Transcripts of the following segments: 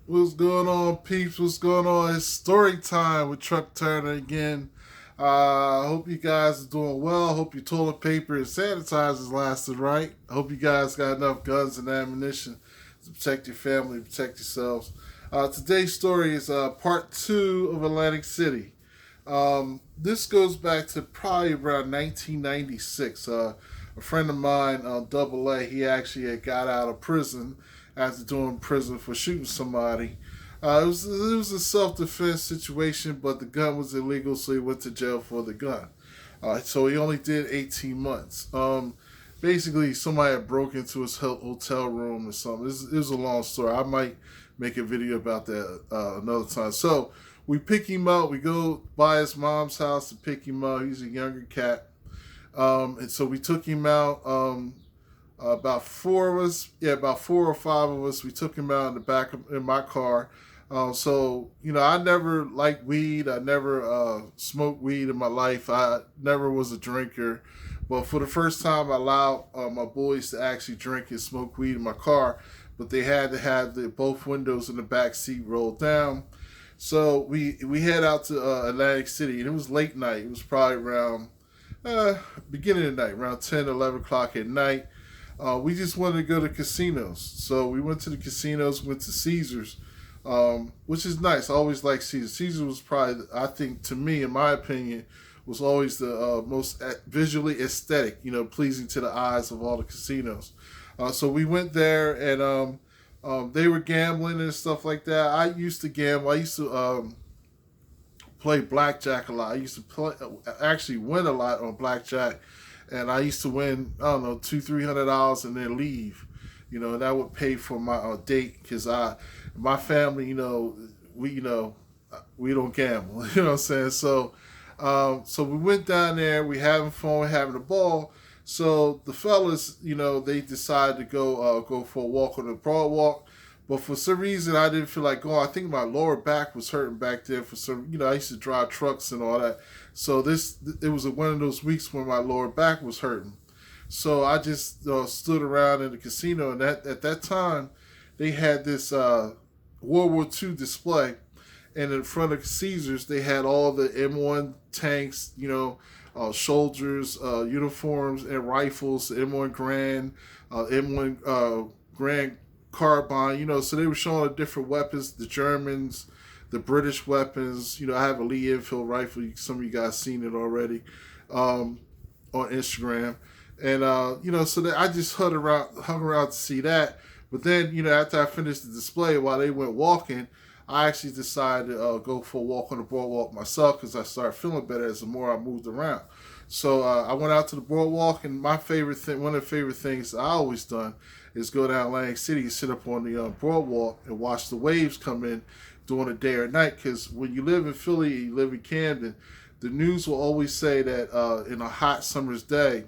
What's going on, peeps? What's going on? It's story time with Truck Turner again. I hope you guys are doing well. Hope your toilet paper and sanitizers lasted right. I hope you guys got enough guns and ammunition to protect your family, protect yourselves. Today's story is part two of Atlantic City. This goes back to probably around 1996. A friend of mine, Double A, he actually had got out of prison after doing prison for shooting somebody. It was a self defense situation, but the gun was illegal, so he went to jail for the gun. So he only did 18 months. Basically, somebody had broke into his hotel room or something. It was a long story. I might make a video about that another time. So we pick him up. We go by his mom's house to pick him up. He's a younger cat. And so we took him out. About four of us, yeah, about four or five of us. We took him out in the back in my car. So I never liked weed. I never smoked weed in my life. I never was a drinker. But for the first time, I allowed my boys to actually drink and smoke weed in my car. But they had to have both windows in the back seat rolled down. So we head out to Atlantic City, and it was late night. It was probably around beginning of the night, around 10, 11 o'clock at night. We just wanted to go to casinos. So we went to the casinos, went to Caesars, which is nice. I always liked Caesars. Caesars was probably, I think, to me, in my opinion, was always the most visually aesthetic, pleasing to the eyes of all the casinos. So we went there, and they were gambling and stuff like that. I used to gamble. I used to play blackjack a lot. I used to actually win a lot on blackjack, and I used to win, I don't know, $200-300 and then leave. And that would pay for my date, because my family, we don't gamble. You know what I'm saying? So we went down there. We having fun, having a ball. So the fellas, they decided to go for a walk on the Broadwalk. But for some reason, I didn't feel like going. I think my lower back was hurting back then. For some, I used to drive trucks and all that. So it was one of those weeks when my lower back was hurting. So I just stood around in the casino, and at that time, they had this World War II display, and in front of Caesars, they had all the M1 tanks, soldiers, uniforms, and rifles, M1 Grand, M1 Grand Carbine, so they were showing the different weapons, the Germans, the British weapons. I have a Lee Enfield rifle. Some of you guys seen it already on Instagram. And, so that I just hung around to see that. But then, after I finished the display, while they went walking, I actually decided to go for a walk on the boardwalk myself, because I started feeling better as the more I moved around. So I went out to the boardwalk, and my favorite thing, one of the favorite things I always done, is go down Atlantic City and sit up on the boardwalk and watch the waves come in during the day or night. Because when you live in Philly, you live in Camden, the news will always say that in a hot summer's day,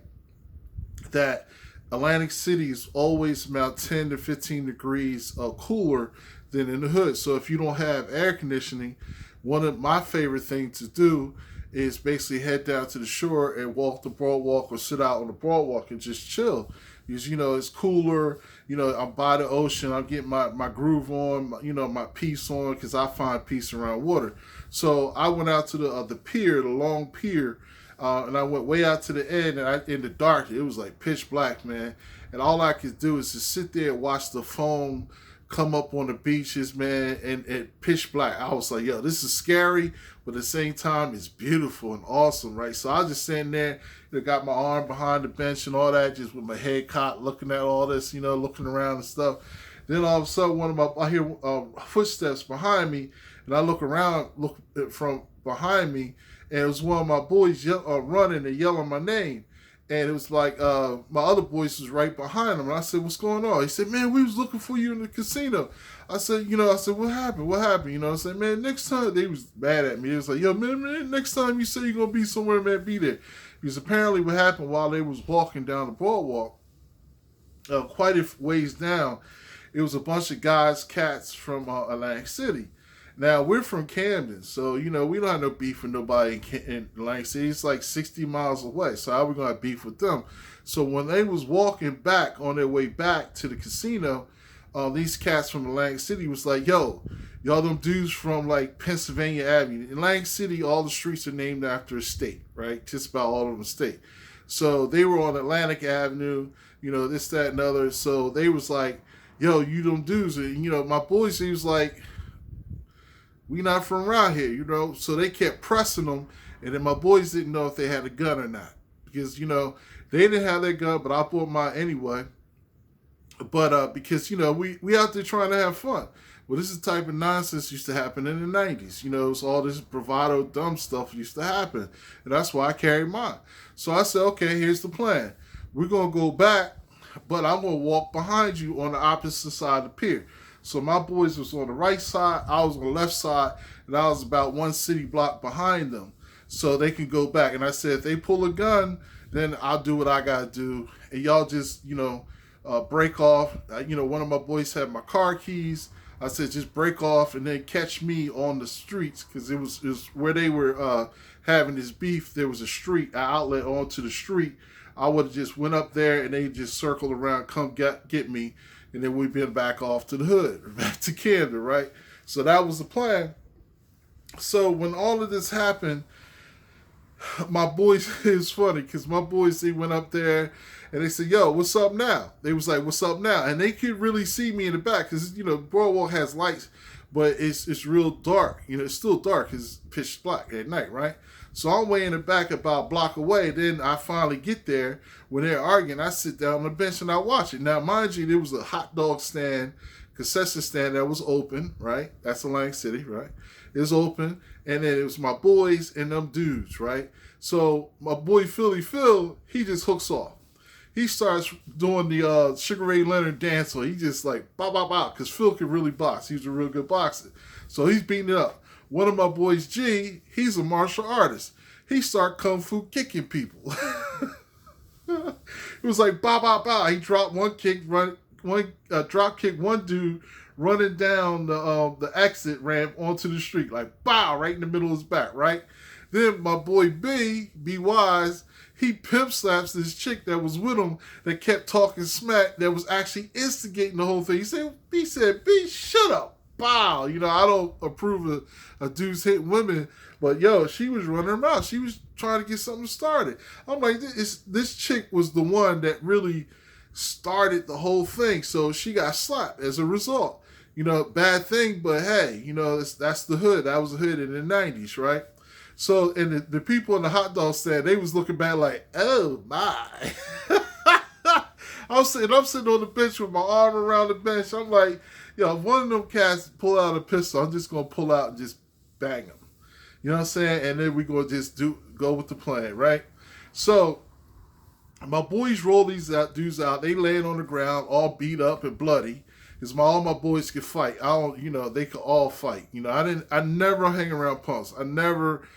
that Atlantic City is always about 10 to 15 degrees cooler than in the hood. So if you don't have air conditioning, one of my favorite things to do is basically head down to the shore and walk the boardwalk, or sit out on the boardwalk and just chill. Because, it's cooler. I'm by the ocean. I'm getting my groove on, my peace on, because I find peace around water. So I went out to the pier, the long pier, and I went way out to the end, and in the dark, it was like pitch black, man. And all I could do is just sit there and watch the foam come up on the beaches, man, and pitch black. I was like, yo, this is scary, but at the same time, it's beautiful and awesome, right? So I was just sitting there, got my arm behind the bench and all that, just with my head caught, looking at all this, looking around and stuff. Then all of a sudden, I hear footsteps behind me, and I look around, look from behind me, and it was one of my boys running and yelling my name. And it was like my other boys was right behind him. And I said, what's going on? He said, man, we was looking for you in the casino. I said, what happened? What happened? I said, man, next time, they was mad at me. They was like, yo, man, next time you say you're going to be somewhere, man, be there. Because apparently what happened while they was walking down the boardwalk, quite a ways down, it was a bunch of guys, cats from Atlantic City. Now, we're from Camden, so, we don't have no beef with nobody in Atlantic City. It's like 60 miles away, so how are we going to have beef with them? So when they was walking back, on their way back to the casino, these cats from Atlantic City was like, yo, y'all them dudes from like Pennsylvania Avenue. In Atlantic City, all the streets are named after a state, right? Just about all of them state. So they were on Atlantic Avenue, this, that, and other. So they was like, yo, you them dudes. And, my boys, he was like, we not from around here, So they kept pressing them. And then my boys didn't know if they had a gun or not. Because, they didn't have their gun, but I bought mine anyway. But because, we out there trying to have fun. Well, this is the type of nonsense used to happen in the 90s. It's all this bravado, dumb stuff used to happen. And that's why I carried mine. So I said, okay, here's the plan. We're going to go back, but I'm going to walk behind you on the opposite side of the pier. So my boys was on the right side, I was on the left side, and I was about one city block behind them. So they can go back. And I said, if they pull a gun, then I'll do what I got to do. And y'all just, break off. One of my boys had my car keys. I said, just break off and then catch me on the streets, because it was where they were having this beef. There was a street, an outlet onto the street. I would have just went up there and they just circled around, come get me, and then we'd been back off to the hood, back to Camden, right? So that was the plan. So when all of this happened, my boys, it was funny because my boys, they went up there and they said, yo, what's up now? They was like, what's up now? And they could really see me in the back because, Broadwalk has lights, but it's real dark. It's still dark. It's pitch black at night, right? So I'm way in the back about a block away. Then I finally get there. When they're arguing, I sit down on the bench and I watch it. Now, mind you, there was a hot dog stand, concession stand that was open, right? That's Atlantic City, right? It was open. And then it was my boys and them dudes, right? So my boy Philly Phil, he just hooks off. He starts doing the Sugar Ray Leonard dance. So he just like, bop, bop, bop, because Phil could really box. He was a real good boxer. So he's beating it up. One of my boys, G, he's a martial artist. He start kung fu kicking people. It was like, bop, bop, bop. He dropped one kick, drop kick one dude running down the exit ramp onto the street, like bow, right in the middle of his back, right? Then my boy B Wise, he pimp slaps this chick that was with him that kept talking smack, that was actually instigating the whole thing. He said, B, shut up. Bow. I don't approve of dudes hitting women, but yo, she was running her mouth. She was trying to get something started. I'm like, this chick was the one that really started the whole thing, so she got slapped as a result. Bad thing, but hey, that's the hood. That was the hood in the 90s, right? So, and the people in the hot dog stand, they was looking back like, oh my. I'm sitting on the bench with my arm around the bench. I'm like, if one of them cats pull out a pistol, I'm just going to pull out and just bang them. You know what I'm saying? And then we going to just go with the plan, right? So, my boys roll these dudes out. They laying on the ground, all beat up and bloody. Because all my boys could fight. They could all fight. I never hang around punks. I never,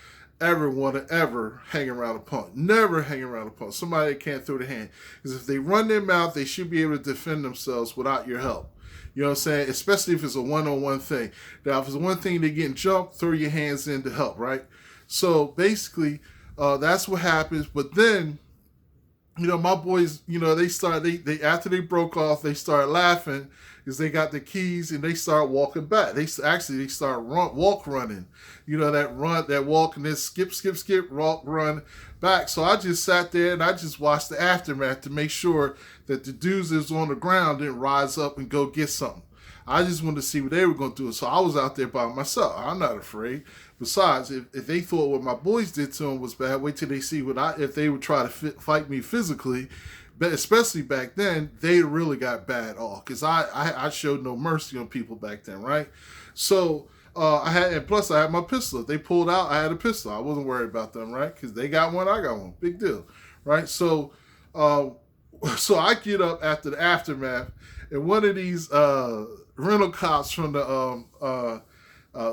ever want to ever hang around a punk. Never hang around a punk. Somebody that can't throw the hand. Because if they run their mouth, they should be able to defend themselves without your help. You know what I'm saying? Especially if it's a one-on-one thing. Now, if it's one thing they're getting jumped, throw your hands in to help, right? So, basically, that's what happens. But then, my boys, they after they broke off, they started laughing because they got the keys and they start walking back. They start walk running. That walk and then skip, walk, run back. So I just sat there and I just watched the aftermath to make sure that the dudes that's on the ground didn't rise up and go get something. I just wanted to see what they were going to do. So I was out there by myself. I'm not afraid. Besides, if they thought what my boys did to them was bad, wait till they see if they would try to fight me physically. But especially back then, they really got bad off because I showed no mercy on people back then, right? So I had my pistol. If they pulled out, I had a pistol. I wasn't worried about them, right? Because they got one, I got one. Big deal, right? So I get up after the aftermath, and one of these rental cops from the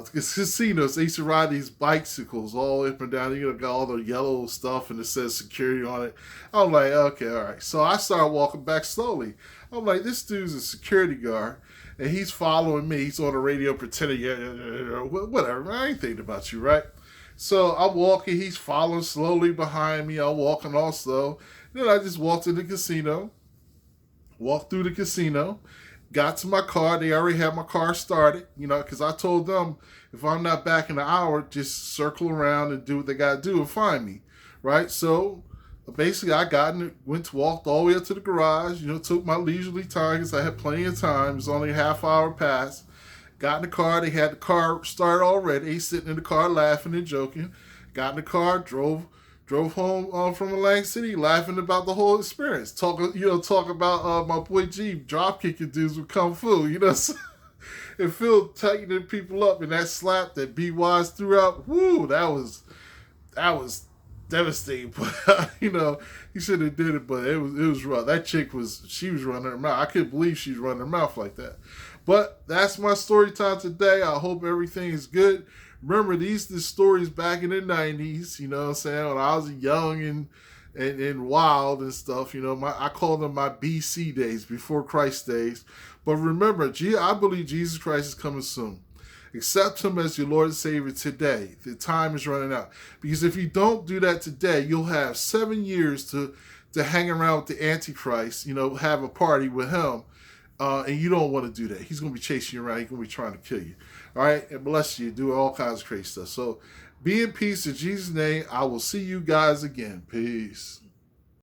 casinos, they used to ride these bicycles all up and down. Got all the yellow stuff and it says security on it. I'm like, okay, all right. So I started walking back slowly. I'm like, this dude's a security guard and he's following me. He's on the radio pretending, whatever. I ain't thinking about you, right? So I'm walking. He's following slowly behind me. I'm walking all slow. Then I just walked to the casino, walked through the casino, Got to my car. They already had my car started, because I told them if I'm not back in an hour, just circle around and do what they got to do and find me, right? So basically, I walked all the way up to the garage. Took my leisurely time because I had plenty of time. It was only a half hour past. Got in the car. They had the car started already. They sitting in the car laughing and joking. Got in the car, drove home from Atlantic City, laughing about the whole experience. Talk about my boy G drop kicking dudes with kung fu. And Phil tightening people up, and that slap that B Wise threw out. Woo, that was devastating. But he should have did it, but it was rough. That chick she was running her mouth. I couldn't believe she was running her mouth like that. But that's my story time today. I hope everything is good. Remember, these the stories back in the 90s, you know what I'm saying, when I was young and wild and stuff. I call them my BC days, before Christ days. But remember, I believe Jesus Christ is coming soon. Accept him as your Lord and Savior today. The time is running out. Because if you don't do that today, you'll have 7 years to hang around with the Antichrist, have a party with him. And you don't want to do that. He's going to be chasing you around. He's going to be trying to kill you. All right? And bless you. Do all kinds of crazy stuff. So be in peace in Jesus' name. I will see you guys again. Peace.